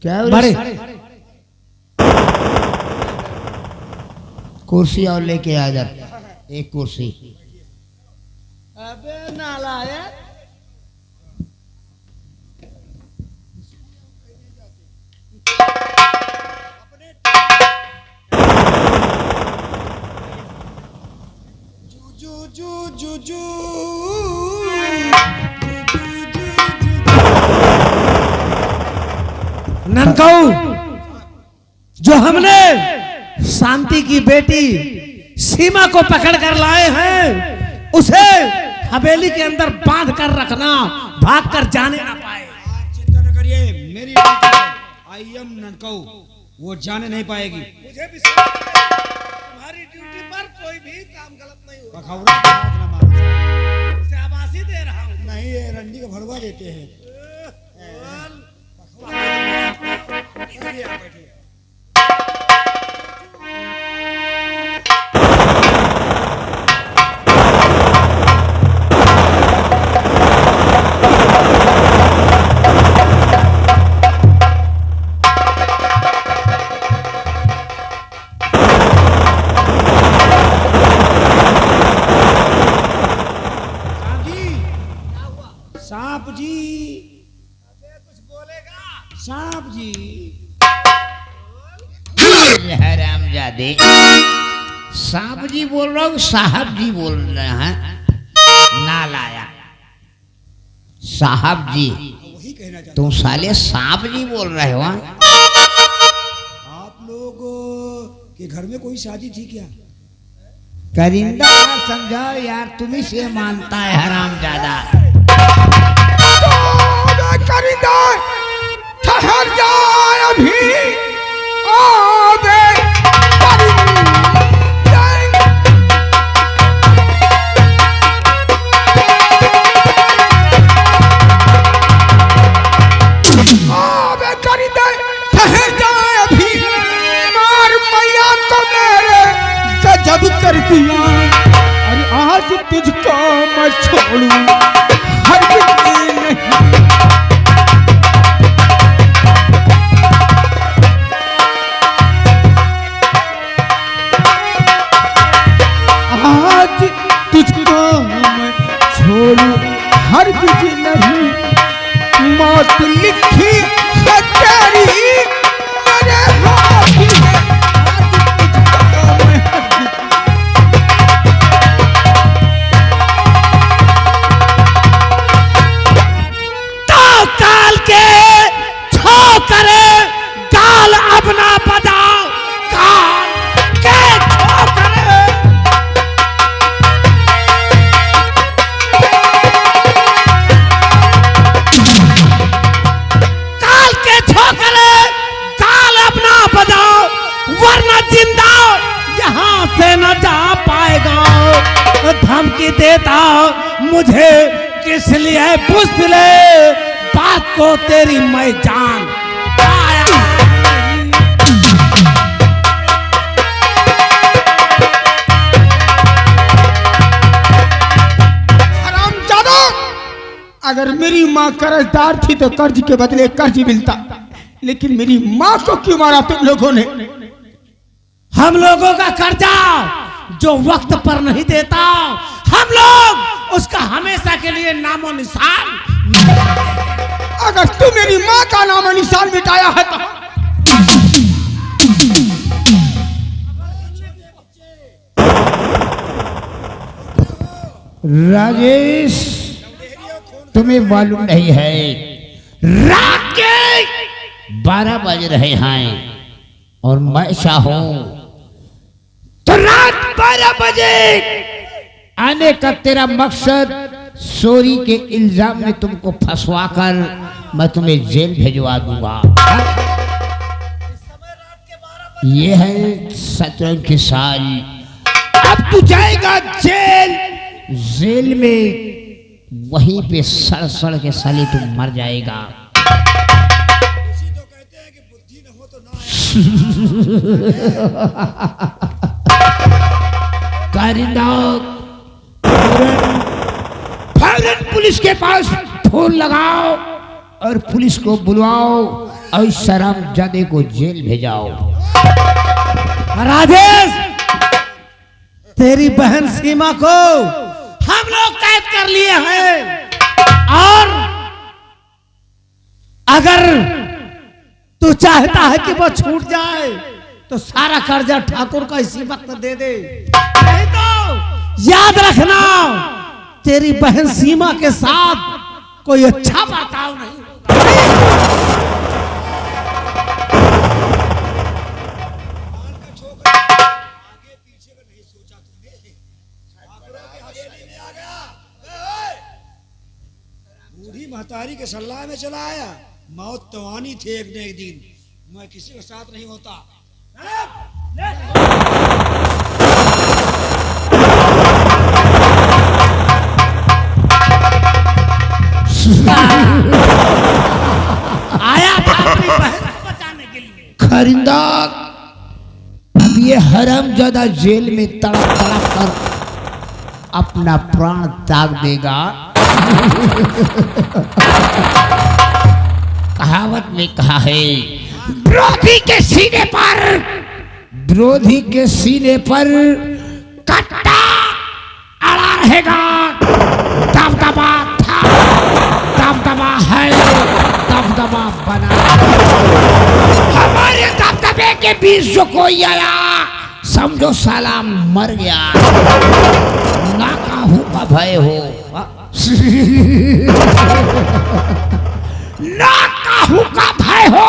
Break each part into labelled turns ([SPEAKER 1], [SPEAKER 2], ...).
[SPEAKER 1] क्या
[SPEAKER 2] बड़े
[SPEAKER 1] कुर्सी और लेके आ जा, एक कुर्सी।
[SPEAKER 2] अबे नालायक, ननकाऊ, जो हमने शांति की बेटी सीमा को पकड़ कर लाए हैं, उसे हवेली के अंदर बांध कर रखना, भाग कर जाने ना पाए।
[SPEAKER 3] आप चिंता न करिए, मेरी आई एम ननकाऊ, वो जाने नहीं पाएगी।
[SPEAKER 2] मुझे भी तुम्हारी ड्यूटी पर कोई भी काम गलत नहीं हुआ।
[SPEAKER 3] पखौड़ा के हाथ न मारो।
[SPEAKER 2] उसे आवाज़ी दे रहा हूँ।
[SPEAKER 3] नहीं, ये रंडी का भड़वा देते हैं। सांप जी,
[SPEAKER 2] कुछ बोलेगा?
[SPEAKER 3] सांप जी।
[SPEAKER 1] हरामजादे, सांप जी बोल रहा हूँ, साहब जी बोल रहे हैं। नालायक साहब जी,
[SPEAKER 3] वही कहना चाहता
[SPEAKER 1] तुम साले सांप जी बोल रहे हो?
[SPEAKER 3] आप लोग के घर में कोई शादी थी क्या?
[SPEAKER 1] करिंदा समझाओ यार, तुम्ही से मानता है हरामजादा।
[SPEAKER 3] करिंदा ठहर जा अभी, आबे करिंदा ठहर जा अभी, मार मैया को मेरे गजब कर दिया। अरे आज तुझको मैं छोड़ूं हरगिज़ नहीं। आज तुझको मैं छोड़ूं हरगिज़ नहीं। मौत लिखी है तेरी मेरे हाथ में, आज तुझको मैं हरगिज़।
[SPEAKER 2] तो काल के ठोकरे गाल अब ना बजाओ, काल के ठोकरे। काल के ठोकरे गाल अब ना बजाओ, वरना जिंदा यहाँ से न जा पाएगा। धमकी देता मुझे किस लिए बुज़दिले, बात को तेरी मैं जान पाया नहीं।
[SPEAKER 3] हरामजादा, अगर मेरी माँ कर्जदार थी तो कर्ज के बदले कर्ज मिलता, लेकिन मेरी माँ को क्यों मारा तुम लोगों ने?
[SPEAKER 2] हम लोगों का कर्जा जो वक्त पर नहीं देता, हम लोग उसका हमेशा के लिए नामो निशान।
[SPEAKER 3] अगर तू मेरी माँ का नाम निशान मिटाया है तो
[SPEAKER 1] राजेश, तुम्हें मालूम नहीं है रात के 12 बज रहे हैं और मैं चाहूं तो रात 12 बजे आने का तेरा मकसद चोरी के इल्जाम में तुमको फंसवाकर मैं तुम्हें जेल भेजवा दूंगा। ये है शतरंज की साल। अब तू जाएगा जेल, जेल में वहीं पे सड़ सड़ के साले तू मर जाएगा।
[SPEAKER 3] तो कहते हैं कि बुद्धि न हो तो
[SPEAKER 1] कारिंदा, फौरन पुलिस के पास फोन लगाओ और पुलिस को बुलवाओ और इस शराबजादे को जेल भेजाओ।
[SPEAKER 2] राजेश, तेरी बहन सीमा को हम लोग कैद कर लिए हैं और अगर तू चाहता है कि वो छूट जाए तो सारा कर्जा ठाकुर का इसी वक्त दे दे, नहीं तो याद रखना तेरी बहन सीमा के साथ कोई अच्छा बर्ताव नहीं।
[SPEAKER 4] बूढ़ी महतारी के सल्लाह में चला आया। मौत तो आनी थी एक न एक दिन, मैं किसी के साथ नहीं होता।
[SPEAKER 2] आया था अपनी बहन को बचाने के लिए।
[SPEAKER 1] खरिंदा, अब ये हरामजादा जेल में तड़प तड़प कर अपना प्राण त्याग देगा। कहावत में कहा है, विरोधी के सीने पर कट्टा अड़ा रहेगा। दबदबा था, दबदबा है, दबदबा बना। हमारे दबदबे के बीच जो कोई आया समझो साला मर गया। ना काहू का भय हो, ना काहू का भय हो,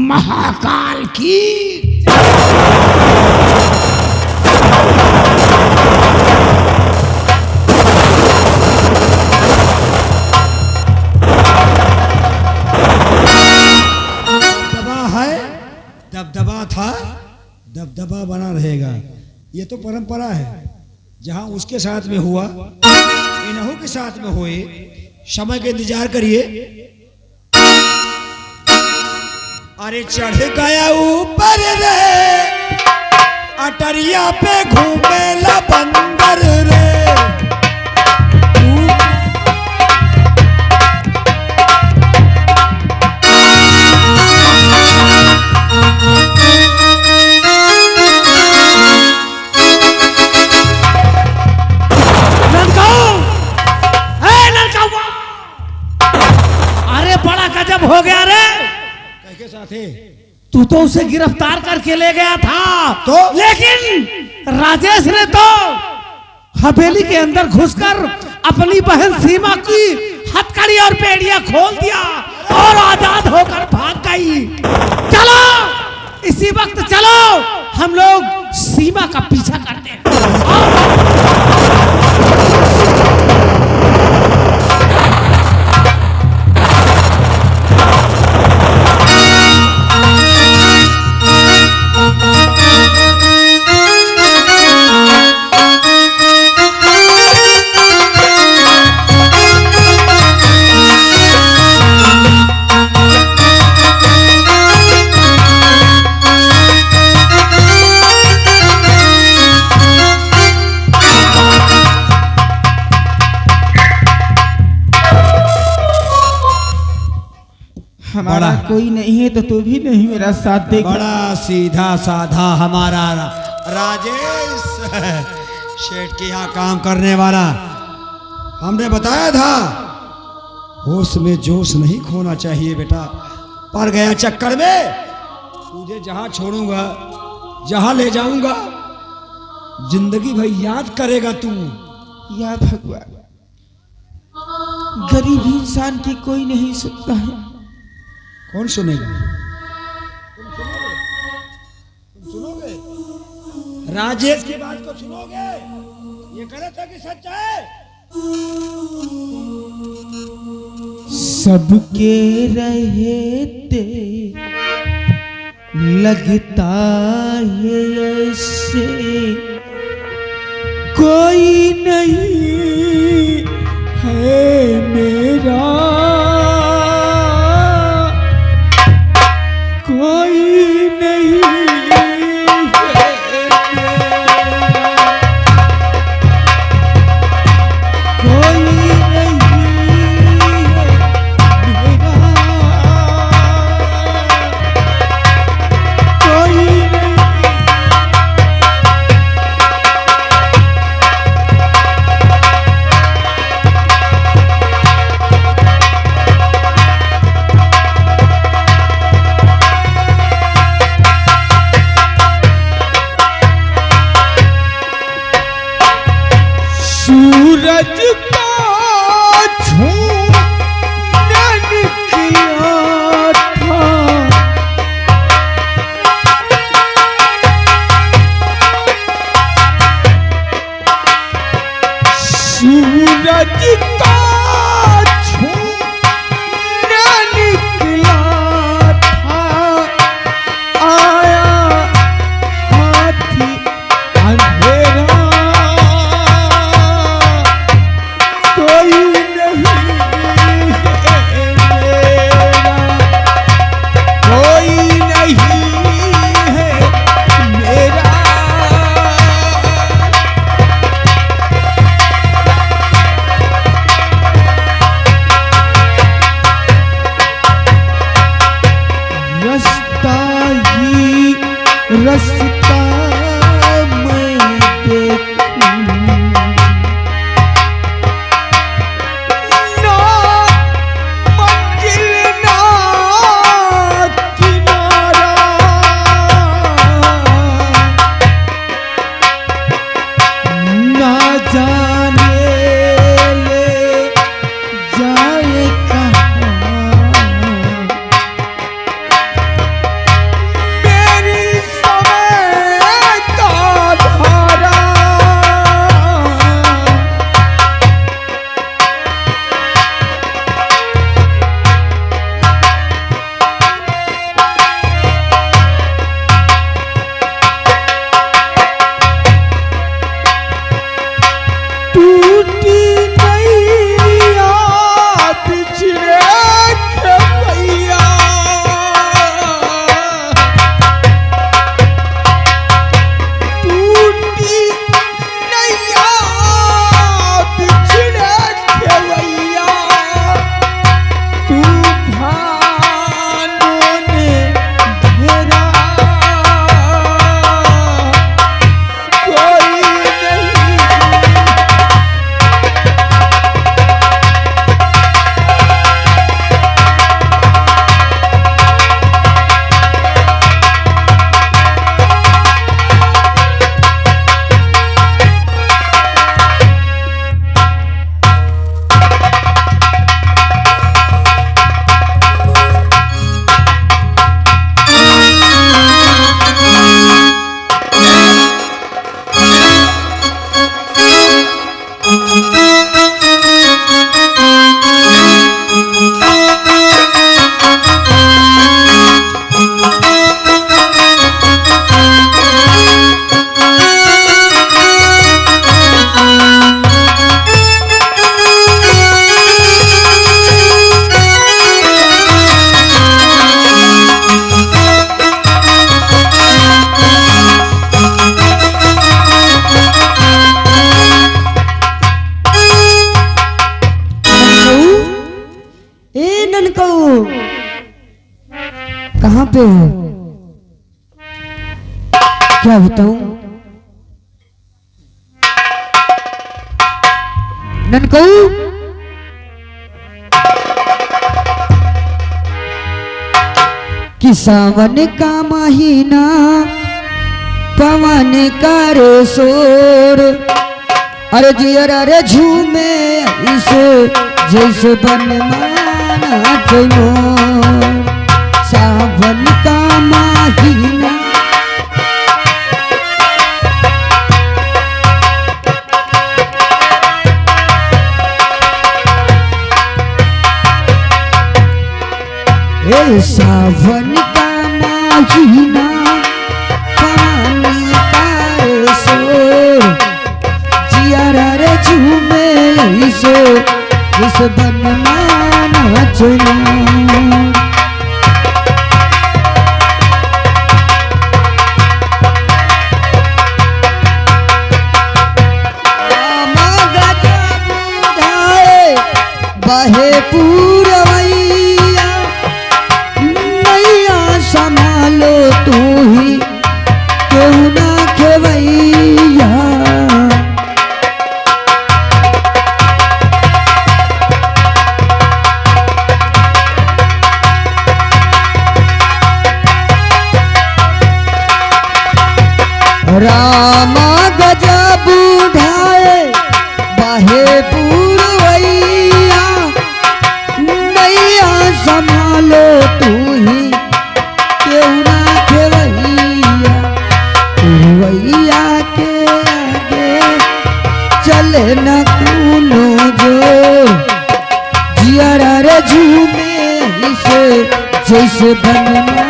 [SPEAKER 1] महाकाल की।
[SPEAKER 4] दबदबा है, दबदबा था, दबदबा बना रहेगा। ये तो परंपरा है, जहां उसके साथ में हुआ इन्हों के साथ में हुए। समय का इंतजार करिए। अरे चढ़ गया ऊपर रे, अटरिया पे घूमेला बंदर रे।
[SPEAKER 2] अरे बड़ा गजब हो गया रे।
[SPEAKER 4] के साथ है?
[SPEAKER 2] तू तो उसे गिरफ्तार करके ले गया था,
[SPEAKER 4] तो
[SPEAKER 2] लेकिन राजेश ने तो हवेली के अंदर घुसकर अपनी बहन सीमा की हथकड़ी और पेड़ियां खोल दिया और आजाद होकर भाग गई। चलो इसी वक्त चलो, हम लोग सीमा का पीछा करते हैं।
[SPEAKER 3] हमारा कोई नहीं है तो तू भी नहीं मेरा साथ देगा।
[SPEAKER 4] बड़ा सीधा साधा हमारा राजेश शेठ के यहाँ काम करने वाला। हमने बताया था होश में जोश नहीं खोना चाहिए बेटा। पड़ गया चक्कर में, तुझे जहाँ छोड़ूंगा, जहाँ ले जाऊंगा, जिंदगी भर याद करेगा तू।
[SPEAKER 3] या भगवान, गरीब इंसान की कोई नहीं सुनता है।
[SPEAKER 4] कौन सुनेगा? तुम सुनोगे? राजेश की बात को सुनोगे? ये गलत है कि सच है?
[SPEAKER 3] सबके रहते लगता है ऐसे कोई नहीं है मेरा, कोई नहीं है मेरा, कोई नहीं है मेरा। सूरज का झूमने निकला था, सूरज का झूमने निकला था, आया हाथी अंधेरा, कोई नहीं है मेरा, कोई नहीं है मेरा। रास्ता ही रास्ता मैं देखूं, ना मंजिल ना किनारा, ना जाने ले जाए कहाँ, मेरी समय का धारा, टूटी नैया बिछड़े खेवैया, टूटी नैया बिछड़े खेवैया, तूफानों ने घेरा, कोई नहीं। कहाँ पे हो? क्या बताऊं? ननकू कि सावन का महीना पवन करे शोर, अरे जियर अरे झूमे इसे जैसे बन माना मोर, सावन का महीना सावन का महीना पानी का शोर, जियारा रे झूमे इसे इस बनमाना चलो, बहे पूरवैया नैया संभालो तू ही क्यों ना खेवैया, रामा गजब उठाए बहे पूरवैया नैया संभालो तू ही क्यों ना खेवैया पूरवैया के आगे चले न कूनो जो जिया रे झूमे से जैसे बनना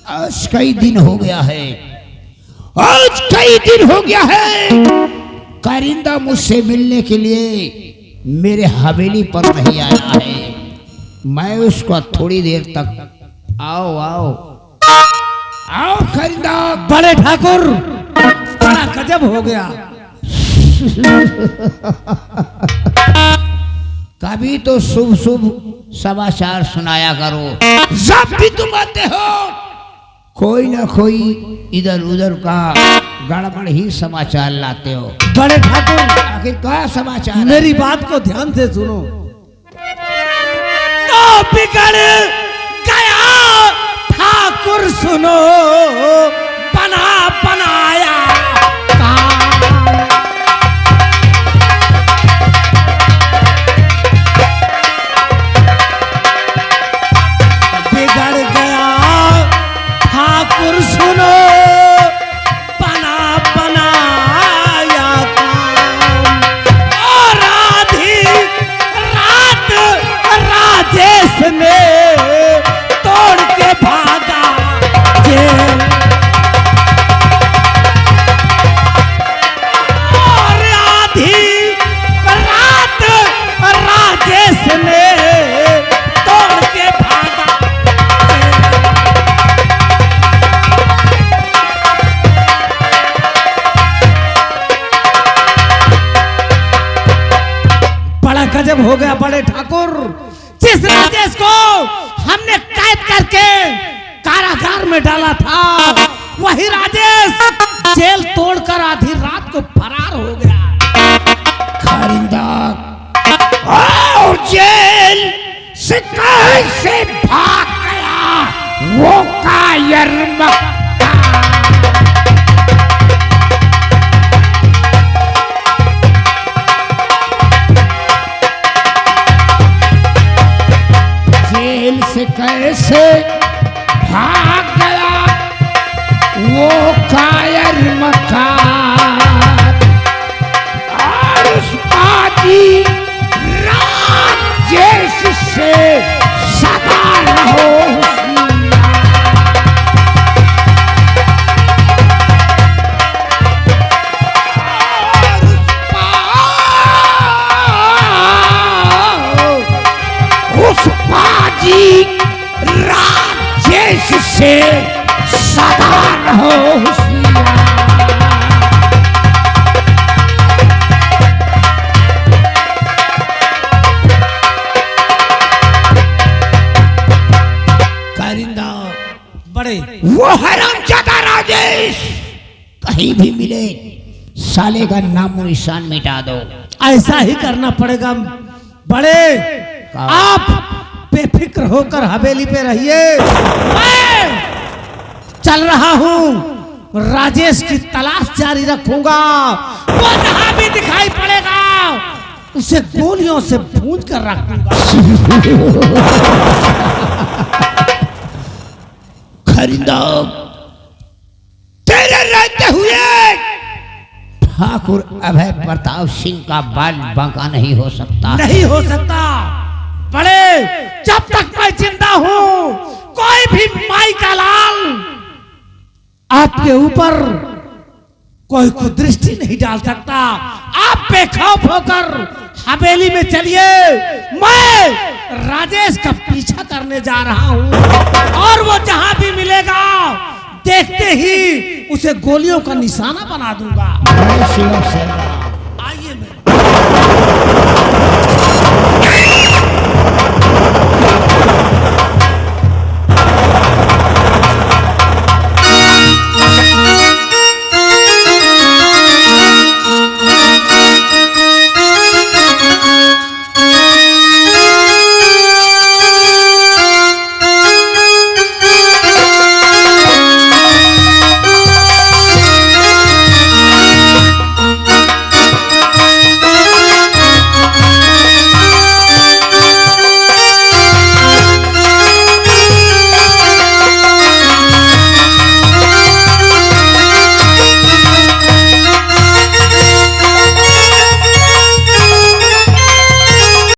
[SPEAKER 1] आज कई दिन हो गया है, आज कई दिन हो गया है कारिंदा मुझसे मिलने के लिए मेरे हवेली पर नहीं आया है। मैं उसको थोड़ी देर तक आओ आओ आओ कारिंदा।
[SPEAKER 2] बड़े ठाकुर बड़ा गजब हो गया।
[SPEAKER 1] कभी तो शुभ शुभ समाचार सुनाया करो, जब भी तुम आते हो कोई ना कोई इधर उधर का गड़बड़ ही समाचार लाते हो।
[SPEAKER 2] बड़े ठाकुर
[SPEAKER 1] आखिर क्या समाचार है?
[SPEAKER 2] मेरी बात को ध्यान से सुनो। तो बिगड़ गया ठाकुर सुनो बना बनाया काम। बिगड़ गया ठाकुर सुनो बना बनाया काम। और आधी रात राजेश ने तोड़ के भागा जेल। और आधी रात राजेश ने तोड़ के भागा जेल। बड़ा गजब हो गया बड़े ठाकुर। जिस राजेश को हमने कैद करके कारागार में डाला था वही राजेश जेल तोड़कर आधी रात को फरार हो गया।
[SPEAKER 1] कारिंदा और जेल से कैसे भाग गया वो कायर मक्का। जेल से कैसे भाग गया वो कायर मकान। और उस बाजी राजेश से सदा रहो होशियार। और उस बाजी राजेश से सदा रहो होशियार। कारिंदा
[SPEAKER 2] बड़े
[SPEAKER 1] वो हरामजादा राजेश कहीं भी मिले साले का नामो निशान मिटा दो।
[SPEAKER 2] ऐसा ही करना पड़ेगा बड़े। आप बेफिक्र होकर हवेली पे रहिए, मैं चल रहा हूँ राजेश की तलाश जारी रखूंगा। वो जहां भी दिखाई पड़ेगा उसे गोलियों से भूंज कर रख दूंगा।
[SPEAKER 1] कारिंदा तेरे रहते हुए ठाकुर अभय प्रताप सिंह का बाल बांका नहीं हो सकता।
[SPEAKER 2] नहीं हो सकता बड़े। जब तक मैं जिंदा हूं कोई भी माई का लाल आपके ऊपर कोई कुदृष्टि नहीं डाल सकता। आप बेखौफ होकर हवेली में चलिए, मैं राजेश का पीछा करने जा रहा हूं और वो जहां भी मिलेगा देखते ही उसे गोलियों का निशाना बना दूंगा।
[SPEAKER 1] जय शिव सेना।